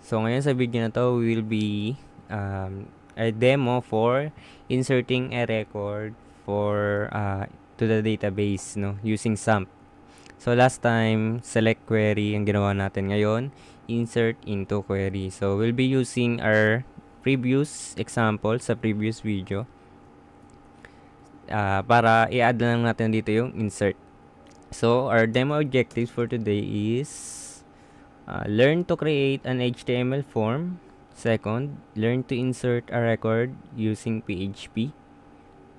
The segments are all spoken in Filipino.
So ngayon sa video na to will be a demo for inserting a record for to the database, no, using SAMP. So last time select query ang ginawa natin. Ngayon insert into query. So we'll be using our previous example sa previous video para i-add lang natin dito yung insert. So our demo objectives for today is learn to create an HTML form. Second, learn to insert a record using PHP.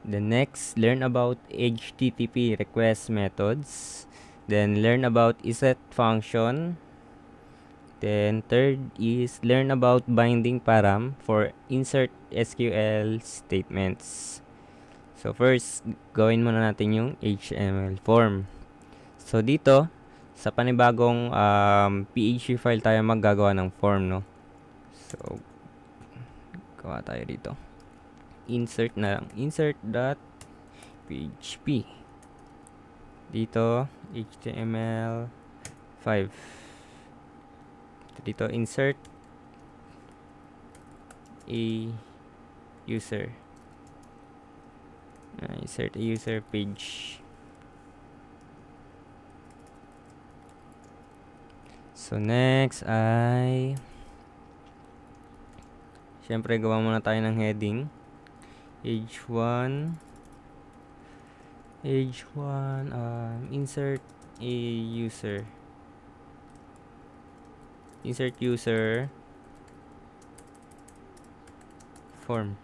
The next, learn about HTTP request methods. Then learn about iset function. Then third is learn about binding param for insert SQL statements. So first, gawin muna natin yung HTML form. So dito, sa panibagong PHP file tayo maggagawa ng form, no? So, gawa tayo dito. Insert na lang. Insert.php. Dito, HTML5. Dito, insert a user. Insert a user page. So next ay syempre gawa muna tayo ng heading. H1 insert a user. Insert user form.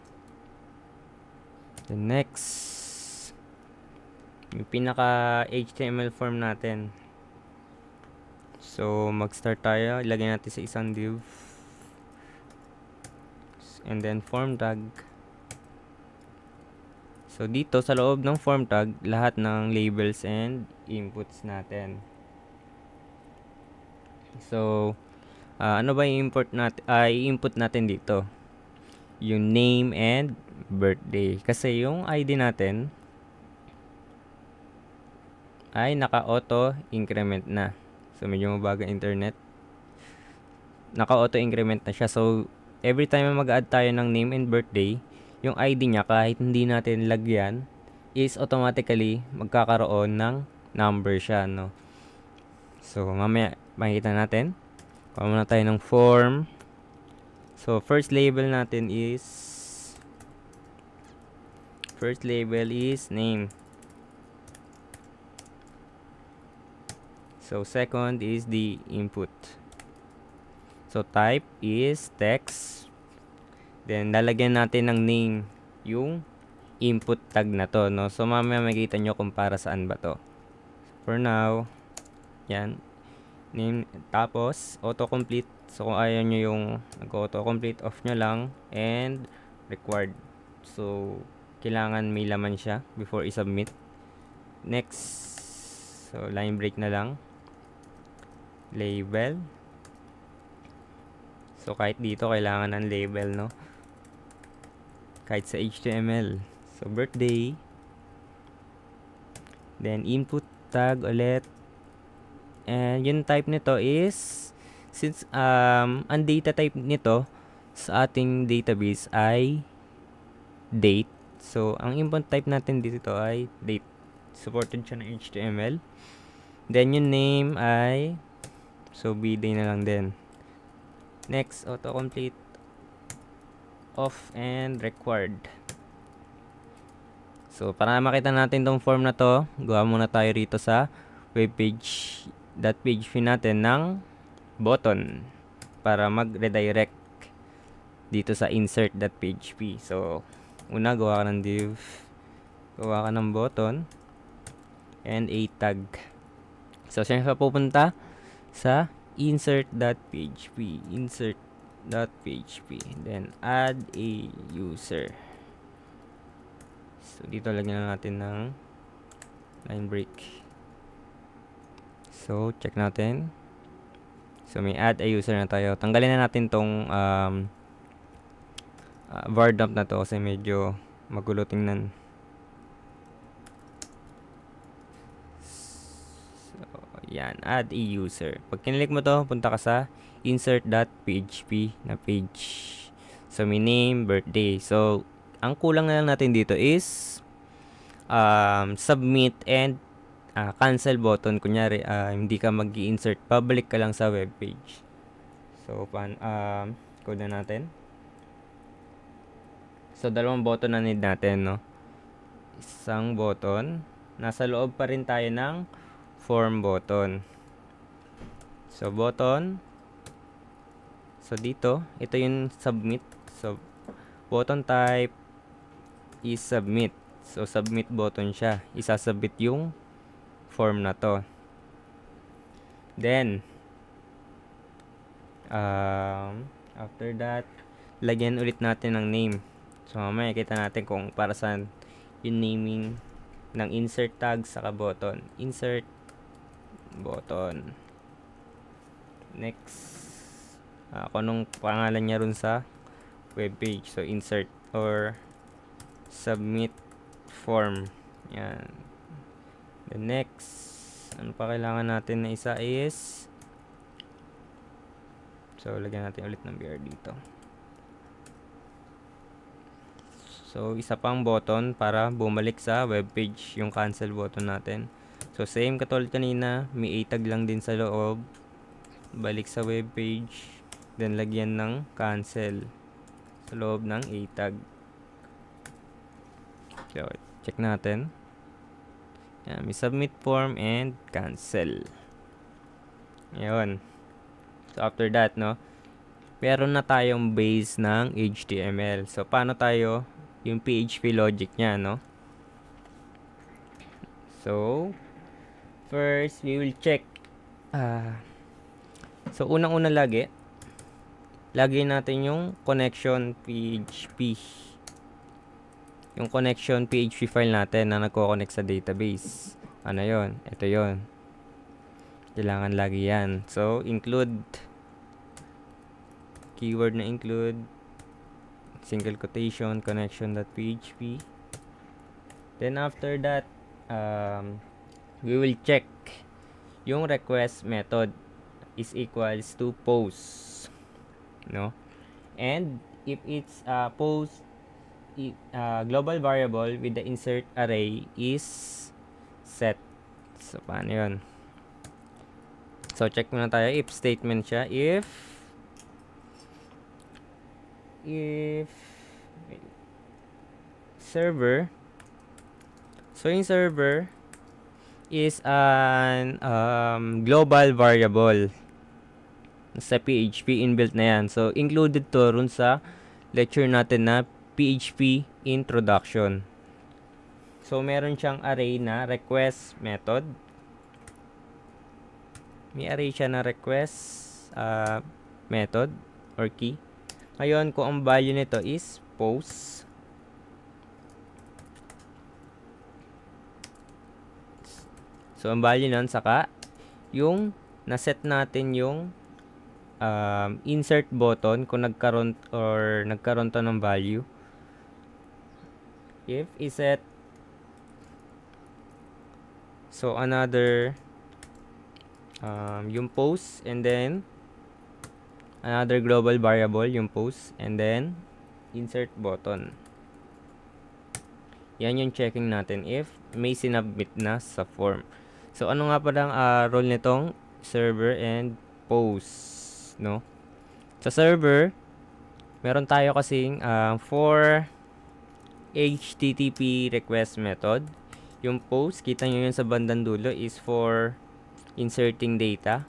The next yung pinaka HTML form natin. So, mag-start tayo. Ilagay natin sa isang div. And then, form tag. So, dito sa loob ng form tag, lahat ng labels and inputs natin. So, ano ba yung input natin dito? Yung name and birthday. Kasi yung ID natin ay naka-auto increment na. So, medyo mabaga internet. Naka-auto-increment na siya. So, every time mag-add tayo ng name and birthday, yung ID niya, kahit hindi natin lagyan, is automatically magkakaroon ng number siya, no? So, mamaya, makikita natin. Kuha muna tayo ng form. So, first label is name. So, second is the input. So, type is text. Then, lalagyan natin ng name yung input tag na to, no? So, mamaya makikita nyo kung para saan ba to. For now, yan. Name, tapos, autocomplete. So, kung ayaw nyo yung nag-autocomplete, off nyo lang. And, required. So, kailangan may laman siya before i-submit. Next. So, line break na lang. Label. So, kahit dito, kailangan ng label, no? Kahit sa HTML. So, birthday. Then, input tag ulit. And, yung type nito is, since, ang data type nito sa ating database ay date. So, ang input type natin dito ay date. Supported siya ng HTML. Then, yung name ay so, bday na lang din. Next, autocomplete. Off and required. So, para makita natin tong form na to, gawa muna tayo rito sa webpage.php natin ng button para mag-redirect dito sa insert.php. So, una, gawa ka ng div. Gawa ka ng button and a tag. So, saan ka pupunta? Sa insert.php. Then, add a user. So, dito lagyan na natin ng line break. So, check natin. So, may add a user na tayo. Tanggalin na natin tong var dump na to kasi medyo magulo tingnan. Yan, add a user. Pag kinlik mo to, punta ka sa insert.php na page. So, may name, birthday. So, ang kulang na lang natin dito is submit and cancel button. Kunyari, hindi ka mag-i-insert, public ka lang sa web page. So, code na natin. So, dalawang button na need natin, no? Isang button. Nasa loob pa rin tayo ng form button. So, button. So, dito, ito yung submit. So, button type is submit. So, submit button siya. Isasubmit yung form na to. Then, after that, lagyan ulit natin ng name. So, mamaya kita natin kung para saan yung naming ng insert tag saka button. Insert button. Next, kung anong pangalan niya rin sa web page. So, insert or submit form. Yan. The next, ano pa kailangan natin na isa is, so, lagyan natin ulit ng BR dito. So, isa pang button para bumalik sa web page yung cancel button natin. So, same katulad kanina, may A tag lang din sa loob. Balik sa web page. Then, lagyan ng cancel sa loob ng A tag. So, check natin. Yan, may submit form and cancel. Ayun. So, after that, no, meron na tayong base ng HTML. So, paano tayo yung PHP logic niya, no? So, first, we will check. So, unang-una lagi natin yung connection PHP. Yung connection PHP file natin na nagko-connect sa database. Ano yon? Ito yon. Kailangan lagi yan. So, include. Keyword na include. Single quotation, connection.php. Then, after that, we will check yung request method is equals to post. No? And, if it's post, global variable with the insert array is set. So, paano yun? So, check muna tayo. If statement siya. If server. So, yung server is an global variable sa PHP inbuilt na yan. So, included to rin sa lecture natin na PHP introduction. So, meron siyang array na request method. May array siya na request method or key. Ngayon, kung ang value nito is post. So, ang value nun, saka yung naset natin yung insert button kung nagkaroon to ng value. If iset, so another yung post, and then another global variable yung post, and then insert button. Yan yung checking natin if may sinubmit na sa form. So, ano nga pa lang role nitong server and post, no? Sa server, meron tayo kasing for HTTP request method. Yung post, kita nyo yun sa bandang dulo, is for inserting data.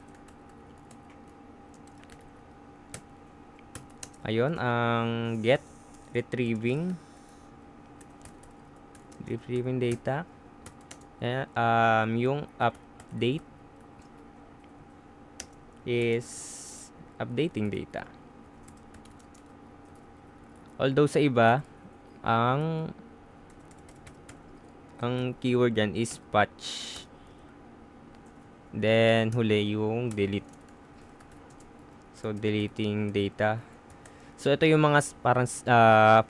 Ayun, ang get, retrieving data. Yung update is updating data. Although sa iba, ang keyword yan is patch. Then, huli yung delete. So, deleting data. So, ito yung mga parang 4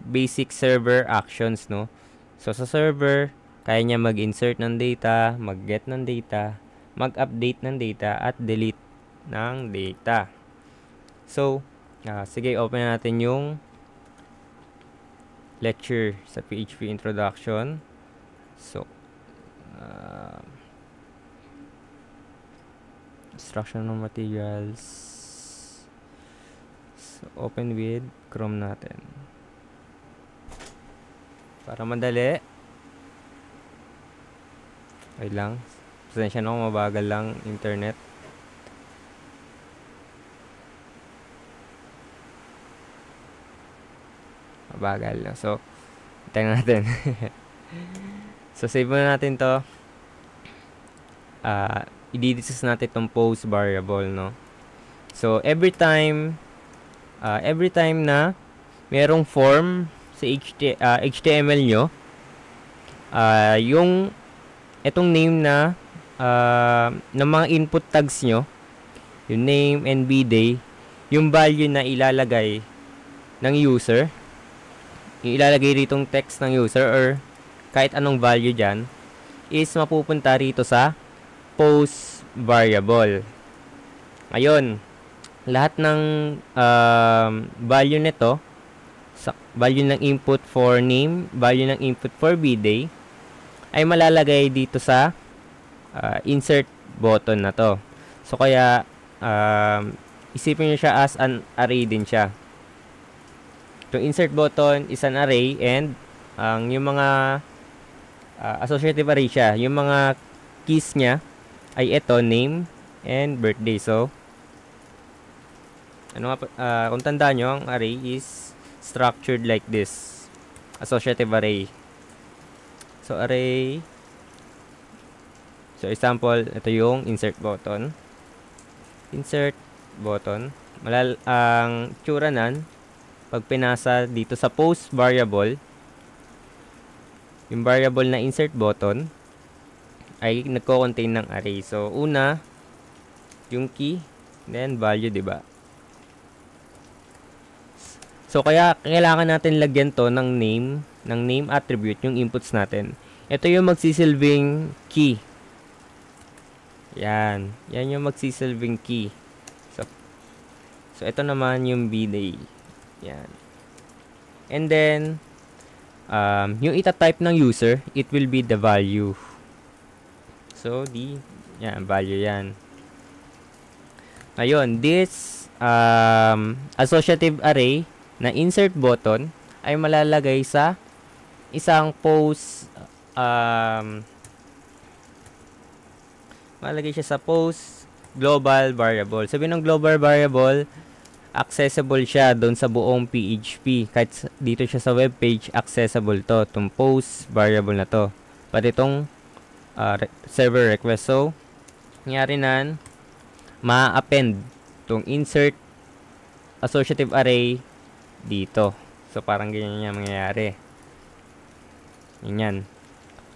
basic server actions, no? So, sa server, kaya niya mag-insert ng data, mag-get ng data, mag-update ng data, at delete ng data. So, sige, open natin yung lecture sa PHP introduction. So, instruction ng materials. So, open with Chrome natin. Para madali. Wait lang. Pasensya na kung mabagal lang internet. Mabagal. So, tingnan natin. So, save muna natin to. I-discuss natin itong post variable, no? So, every time na merong form sa HTML nyo, yung itong name na ng mga input tags nyo, yung name and bday, yung value na ilalagay ng user, yung ilalagay ritong text ng user or kahit anong value dyan, is mapupunta rito sa post variable. Ngayon, lahat ng value nito, value ng input for name, value ng input for bday, ay malalagay dito sa insert button na to. So, kaya isipin nyo siya as an array din siya. Itong insert button is an array and yung mga associative array siya. Yung mga keys niya ay ito, name and birthday. So, kung tandaan nyo, ang array is structured like this. Associative array. So, array. So, example, ito yung insert button. Insert button. Ang tsura nan, pag pinasa dito sa post variable, yung variable na insert button ay nagko-contain ng array. So, una, yung key, then value, diba? So, kaya kailangan natin lagyan to ng name attribute, yung inputs natin. Ito yung magsisilbing key. Yan. Yan yung magsisilbing key. So ito naman yung bday. Yan. And then, yung ita-type ng user, it will be the value. So, yan, value yan. Ngayon, this associative array na insert button ay malalagay sa isang post, malalagay siya sa post global variable. Sabihin ng global variable, accessible siya doon sa buong PHP. Kahit dito siya sa web page, accessible to. Itong post variable na to. Pati itong server request. So, nangyari nan, ma-append itong insert associative array dito. So, parang ganyan yung mangyayari. Ganyan.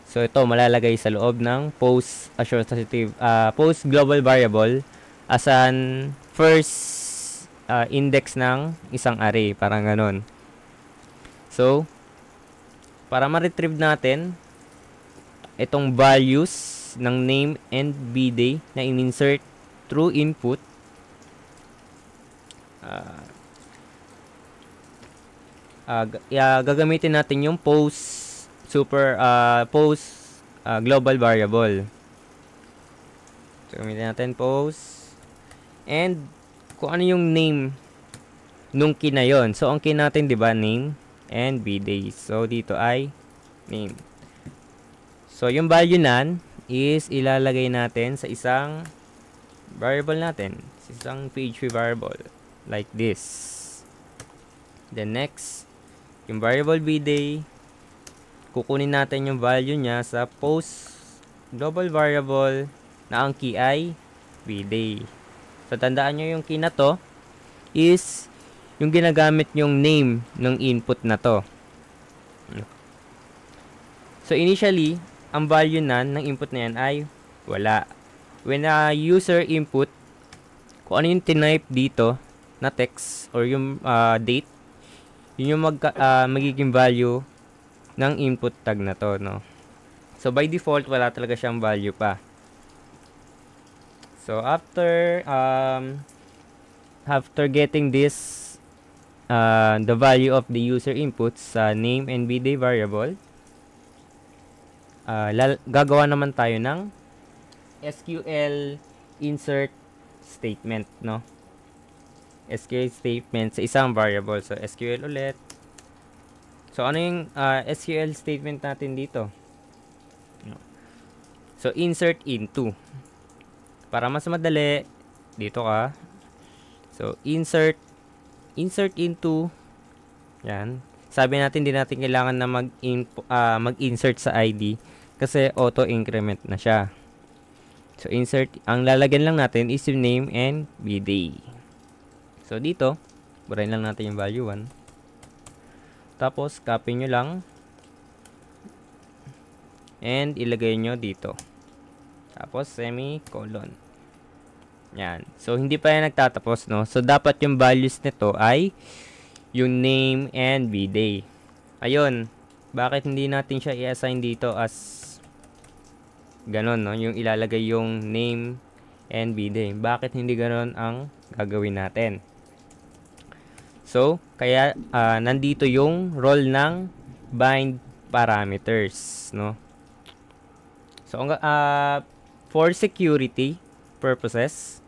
So, ito malalagay sa loob ng post associative, post global variable as an first index ng isang array. Parang ganun. So, para ma-retrieve natin itong values ng name and bday na in-insert through input, gagamitin natin yung post global variable. So, gamitin natin post and kung ano yung name nung key na yon. So, ang key natin, di ba, name and bday. So, dito ay name. So, yung value nan is ilalagay natin sa isang variable natin. Sa isang PHP variable. Like this. Then, next, yung variable bday, kukunin natin yung value niya sa post global variable na ang key ay bday. So, tandaan nyo yung key na to is yung ginagamit yung name ng input na to. So, initially, ang value ng input na yan ay wala. When a user input, kung ano yung tinype dito na text or yung date, yun yung magiging value ng input tag na to, no? So, by default, wala talaga siyang value pa. So after getting this the value of the user inputs sa name and bday variable, gagawa naman tayo ng SQL insert statement, no? SQL statement sa isang variable. So SQL ulit. So ano yung SQL statement natin dito? So insert into. Para mas madali, dito ka. So insert into. Yan. Sabi natin hindi natin kailangan na mag-insert sa ID kasi auto increment na siya. So insert, ang lalagyan lang natin is yung name and bday. So dito, burahin lang natin yung value 1. Tapos copy nyo lang and ilagay nyo dito. Tapos semicolon. Yan. So hindi pa yan nagtatapos, no? So dapat yung values nito ay yung name and bday. Ayun. Bakit hindi natin siya i-assign dito as ganon, no? Yung ilalagay yung name and bday. Bakit hindi ganon ang gagawin natin? So, kaya nandito yung role ng bind parameters, no? So, for security purposes,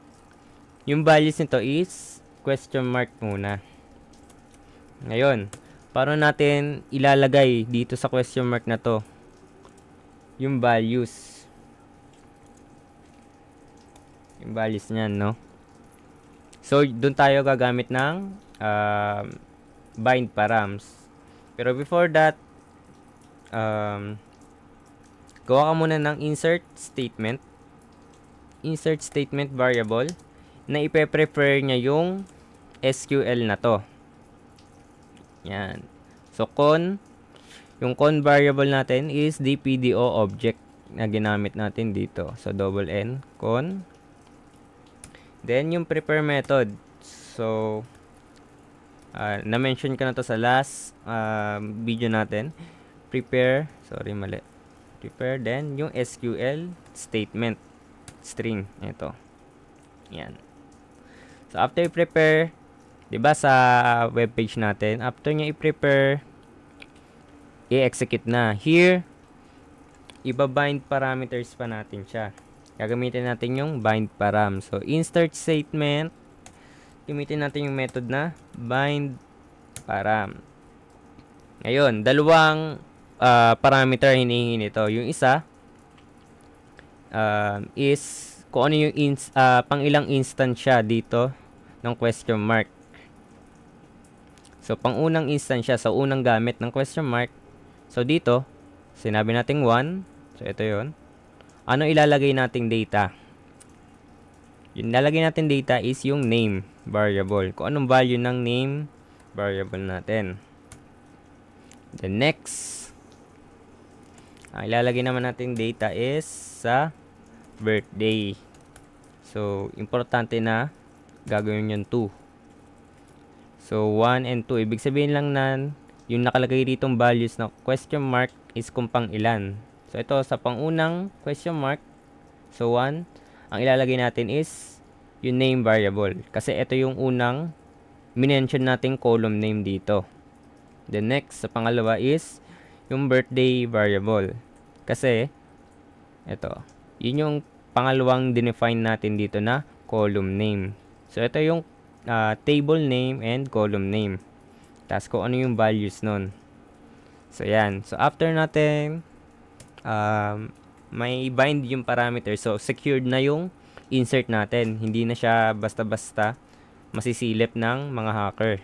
yung values nito is question mark muna. Ngayon, paano natin ilalagay dito sa question mark na to yung values? Yung values niyan, no? So, doon tayo gagamit ng bind params. Pero before that, gawa ka muna ng insert statement. Insert statement variable na ipe-prefer niya yung SQL na to. Yan. So, yung con variable natin is the PDO object na ginamit natin dito. So, double N, con. Then, yung prepare method. So, na-mention ko na to sa last video natin. Prepare, then yung SQL statement string. Ito. Yan. So, after i-prepare, diba sa web page natin, after nyo i-prepare, i-execute na. Here, iba-bind parameters pa natin siya. Gagamitin natin yung bind param. So, insert statement, gamitin natin yung method na bind param. Ngayon, dalawang parameter hinihingi nito. Yung isa is kung ano yung pang ilang instance siya dito ng question mark. So, pang unang instance siya sa unang gamit ng question mark. So, dito, sinabi natin 1. So, ito yun. Ano ilalagay nating data? Yung ilalagay natin data is yung name variable. Kung anong value ng name variable natin. The next, ang ilalagay naman natin data is sa birthday. So, importante na gagawin yung 2. So, 1 and 2. Ibig sabihin lang na yung nakalagay ditong values na question mark is kung pang ilan. So, ito sa pangunang question mark. So, 1. Ang ilalagay natin is yung name variable. Kasi ito yung unang minention nating column name dito. The next, sa pangalawa is yung birthday variable. Kasi, ito. Yun yung pangalawang dinefine natin dito na column name. So, ito yung table name and column name. Tapos kung ano yung values nun. So, yan. So, after natin may bind yung parameter. So, secured na yung insert natin. Hindi na siya basta-basta masisilip ng mga hacker.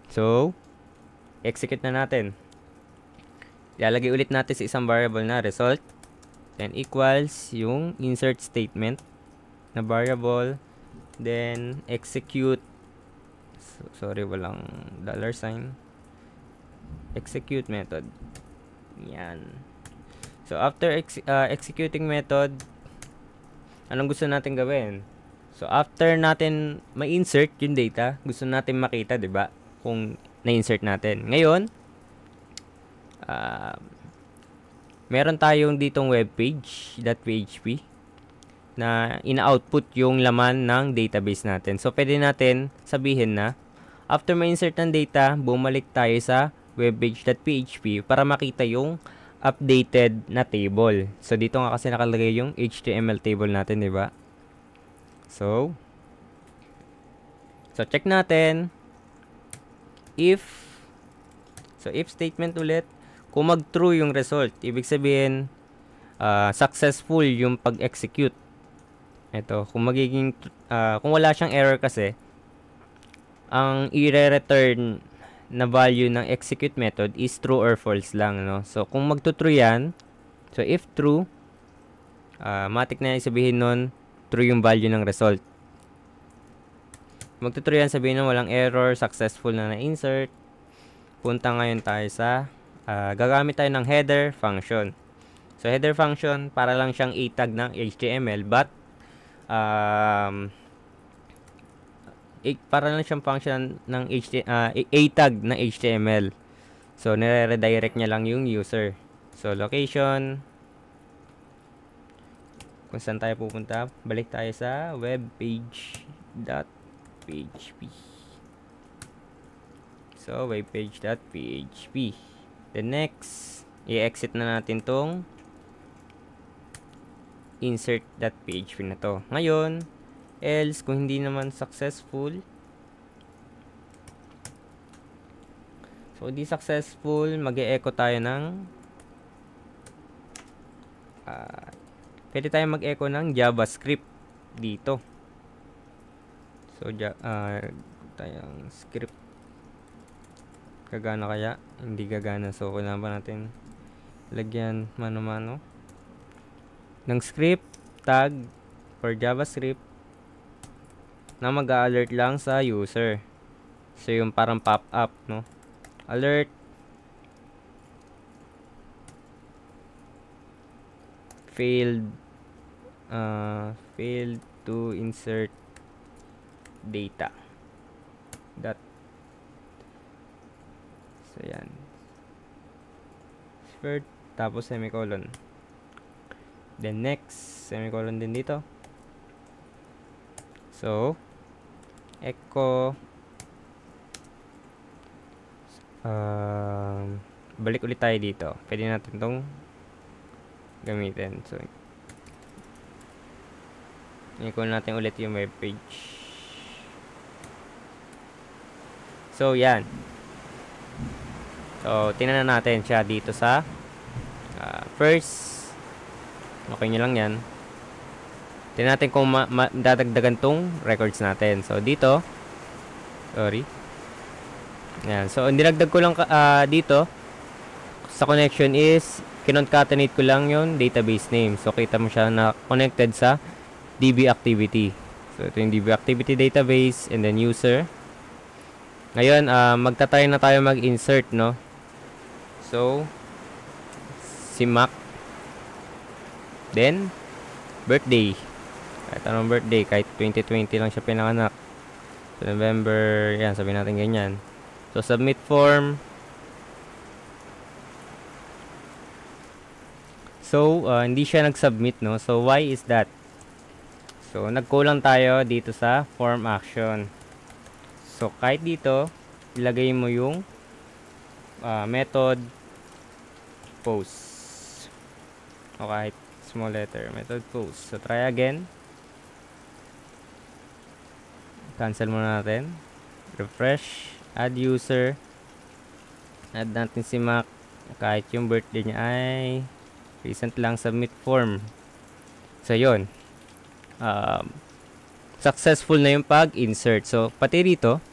So, execute na natin. Ilalagay ulit natin sa isang variable na result. Then, equals yung insert statement na variable. Then, execute. Sorry, walang $sign. Execute method. Yan. So, after executing method, anong gusto natin gawin? So, after natin ma-insert yung data, gusto natin makita, 'di ba? Kung na-insert natin. Ngayon, meron tayong ditong webpage.php. na ina-output yung laman ng database natin. So, pwede natin sabihin na after ma-insert ng data, bumalik tayo sa webpage.php para makita yung updated na table. So, dito nga kasi nakalagay yung HTML table natin, di ba? So, check natin. If statement ulit, kung mag-true yung result, ibig sabihin, successful yung pag-execute. Ito, kung wala siyang error kasi, ang i-return na value ng execute method is true or false lang, no? So, kung magto-true yan, so if true, matik na sabihin nun, true yung value ng result. Magto-true yan, sabihin nun walang error, successful na na-insert. Punta ngayon tayo sa, gagamit tayo ng header function. So, header function, para lang siyang a-tag ng HTML, but, para lang siyang function ng a-tag ng HTML. So, nire-redirect niya lang yung user. So, location, kung saan tayo pupunta, balik tayo sa webpage.php. So, webpage.php. The next, i-exit na natin tong insert.php na to. Ngayon, else, kung hindi naman successful, so, hindi successful, mag-e-echo tayo ng pwede tayo mag-echo ng JavaScript dito. So, tayong script. Gagana kaya? Hindi gagana. So, kailangan pa natin lagyan mano-mano ng script tag for JavaScript na mag-alert lang sa user. So, yung parang pop-up, no? Alert. Failed to insert data. So, yan. First, tapos semicolon. Then, next, semicolon din dito. So, echo. Balik ulit tayo dito. Pwede natin itong gamitin. So, i-call natin ulit yung webpage. So, yan. So, tingnan natin siya dito sa first. Okay nyo lang yan. Tingnan natin kung dadagdagan tong records natin. So, dito. Sorry. Yan. So, nilagdag ko lang dito sa connection is kinoncatenate ko lang yung database name. So, kita mo siya na connected sa DB activity. So, ito yung DB activity database and then user. Ngayon, magtatry na tayo mag-insert, no? So, si Mac. Then, birthday. Kahit anong birthday, kahit 2020 lang siya pinanganak. So, November, yan, sabihin natin ganyan. So, submit form. So, hindi siya nag-submit, no? So, why is that? So, nagkulang tayo dito sa form action. So, kahit dito, ilagay mo yung method post. O kahit small letter, method post. So, try again. Cancel muna natin. Refresh. Add user. Add natin si Mac. Kahit yung birthday niya ay recent lang, submit form. So, yun. Successful na yung pag-insert. So, pati rito,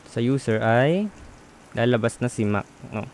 sa user ay lalabas na si Mac. No?